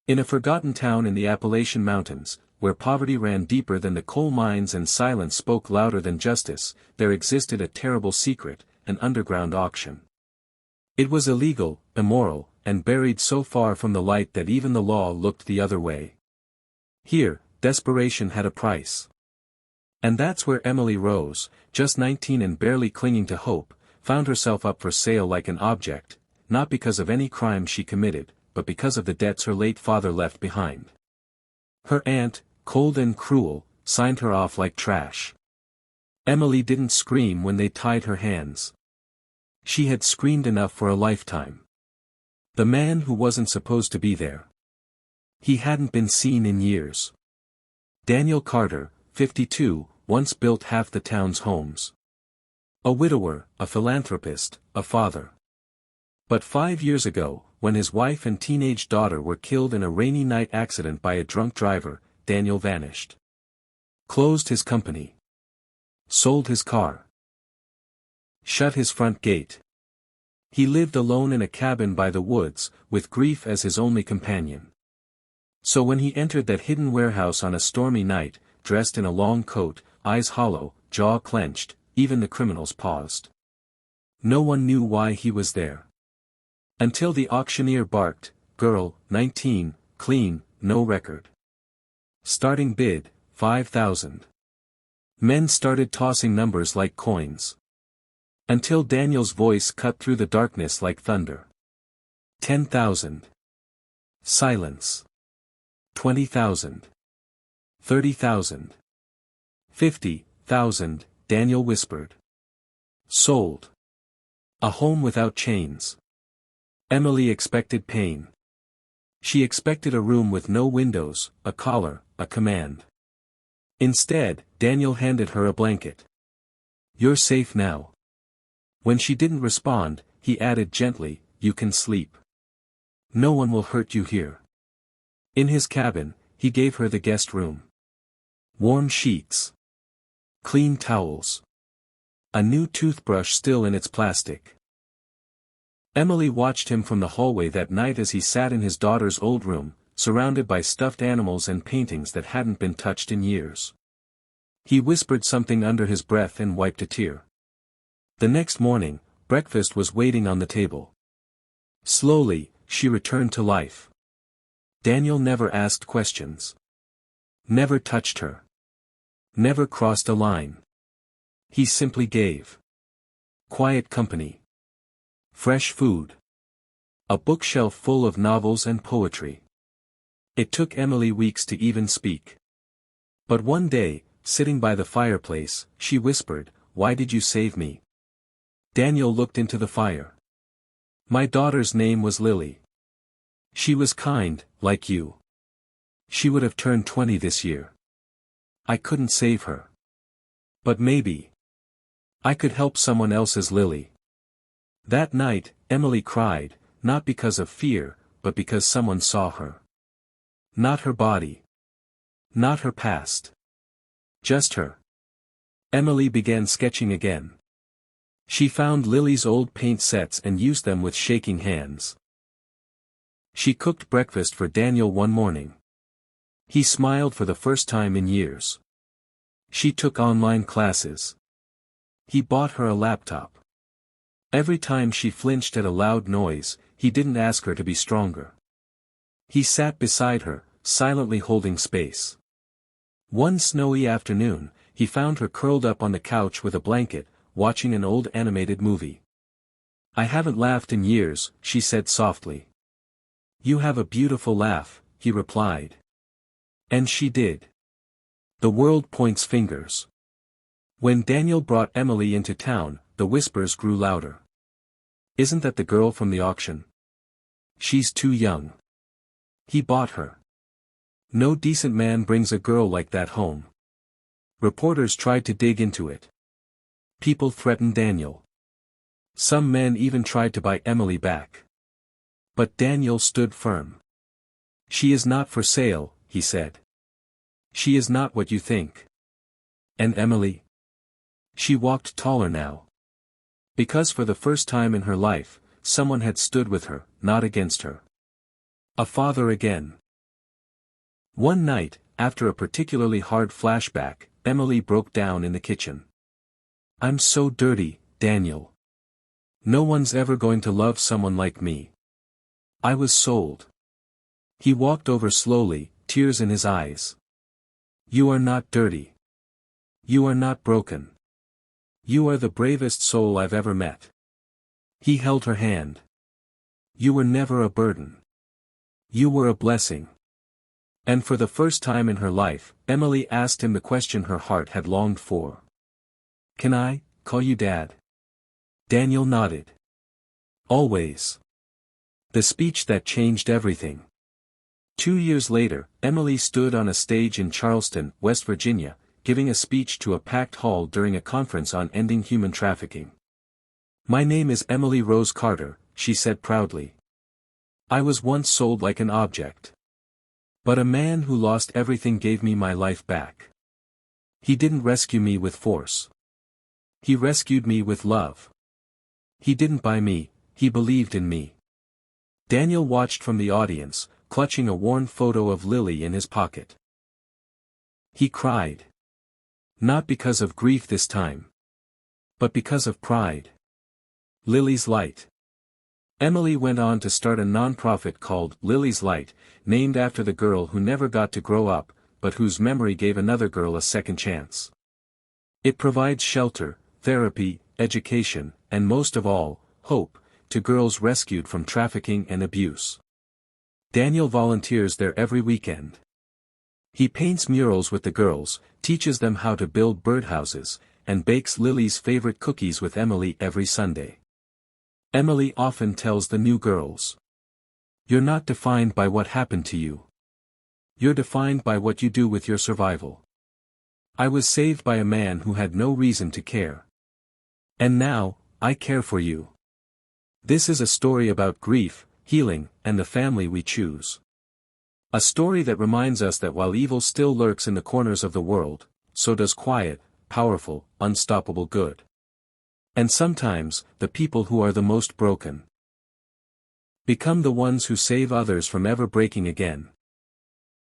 In a forgotten town in the Appalachian Mountains, where poverty ran deeper than the coal mines and silence spoke louder than justice, there existed a terrible secret, an underground auction. It was illegal, immoral, and buried so far from the light that even the law looked the other way. Here, desperation had a price. And that's where Emily Rose, just 19 and barely clinging to hope, found herself up for sale like an object, not because of any crime she committed, but because of the debts her late father left behind. Her aunt, cold and cruel, signed her off like trash. Emily didn't scream when they tied her hands. She had screamed enough for a lifetime. The man who wasn't supposed to be there. He hadn't been seen in years. Daniel Carter, 52, once built half the town's homes. A widower, a philanthropist, a father. But 5 years ago, when his wife and teenage daughter were killed in a rainy night accident by a drunk driver, Daniel vanished. Closed his company. Sold his car. Shut his front gate. He lived alone in a cabin by the woods, with grief as his only companion. So when he entered that hidden warehouse on a stormy night, dressed in a long coat, eyes hollow, jaw clenched, even the criminals paused. No one knew why he was there. Until the auctioneer barked, "Girl, 19, clean, no record. Starting bid, 5,000. Men started tossing numbers like coins. Until Daniel's voice cut through the darkness like thunder. 10,000. Silence. 20,000. 30,000. 50,000, Daniel whispered. Sold. A home without chains. Emily expected pain. She expected a room with no windows, a collar, a command. Instead, Daniel handed her a blanket. You're safe now. When she didn't respond, he added gently, you can sleep. No one will hurt you here. In his cabin, he gave her the guest room. Warm sheets. Clean towels. A new toothbrush still in its plastic. Emily watched him from the hallway that night as he sat in his daughter's old room, surrounded by stuffed animals and paintings that hadn't been touched in years. He whispered something under his breath and wiped a tear. The next morning, breakfast was waiting on the table. Slowly, she returned to life. Daniel never asked questions. Never touched her. Never crossed a line. He simply gave. Quiet company. Fresh food. A bookshelf full of novels and poetry. It took Emily weeks to even speak. But one day, sitting by the fireplace, she whispered, "Why did you save me?" Daniel looked into the fire. My daughter's name was Lily. She was kind, like you. She would have turned 20 this year. I couldn't save her. But maybe I could help someone else's Lily. That night, Emily cried, not because of fear, but because someone saw her. Not her body. Not her past. Just her. Emily began sketching again. She found Lily's old paint sets and used them with shaking hands. She cooked breakfast for Daniel one morning. He smiled for the first time in years. She took online classes. He bought her a laptop. Every time she flinched at a loud noise, he didn't ask her to be stronger. He sat beside her, silently holding space. One snowy afternoon, he found her curled up on the couch with a blanket, watching an old animated movie. I haven't laughed in years, she said softly. You have a beautiful laugh, he replied. And she did. The world points fingers. When Daniel brought Emily into town, the whispers grew louder. Isn't that the girl from the auction? She's too young. He bought her. No decent man brings a girl like that home. Reporters tried to dig into it. People threatened Daniel. Some men even tried to buy Emily back. But Daniel stood firm. She is not for sale, he said. She is not what you think. And Emily? She walked taller now. Because for the first time in her life, someone had stood with her, not against her. A father again. One night, after a particularly hard flashback, Emily broke down in the kitchen. "I'm so dirty, Daniel. No one's ever going to love someone like me. I was sold." He walked over slowly, tears in his eyes. "You are not dirty. You are not broken. You are the bravest soul I've ever met." He held her hand. "You were never a burden. You were a blessing." And for the first time in her life, Emily asked him the question her heart had longed for. "Can I call you Dad?" Daniel nodded. "Always." The speech that changed everything. 2 years later, Emily stood on a stage in Charleston, West Virginia, giving a speech to a packed hall during a conference on ending human trafficking. "My name is Emily Rose Carter," she said proudly. "I was once sold like an object. But a man who lost everything gave me my life back. He didn't rescue me with force. He rescued me with love. He didn't buy me, he believed in me." Daniel watched from the audience, clutching a worn photo of Lily in his pocket. He cried. Not because of grief this time, but because of pride. Lily's Light. Emily went on to start a nonprofit called Lily's Light, named after the girl who never got to grow up, but whose memory gave another girl a second chance. It provides shelter, therapy, education, and most of all, hope, to girls rescued from trafficking and abuse. Daniel volunteers there every weekend. He paints murals with the girls, teaches them how to build birdhouses, and bakes Lily's favorite cookies with Emily every Sunday. Emily often tells the new girls, "You're not defined by what happened to you. You're defined by what you do with your survival. I was saved by a man who had no reason to care. And now, I care for you." This is a story about grief, healing, and the family we choose. A story that reminds us that while evil still lurks in the corners of the world, so does quiet, powerful, unstoppable good. And sometimes, the people who are the most broken become the ones who save others from ever breaking again.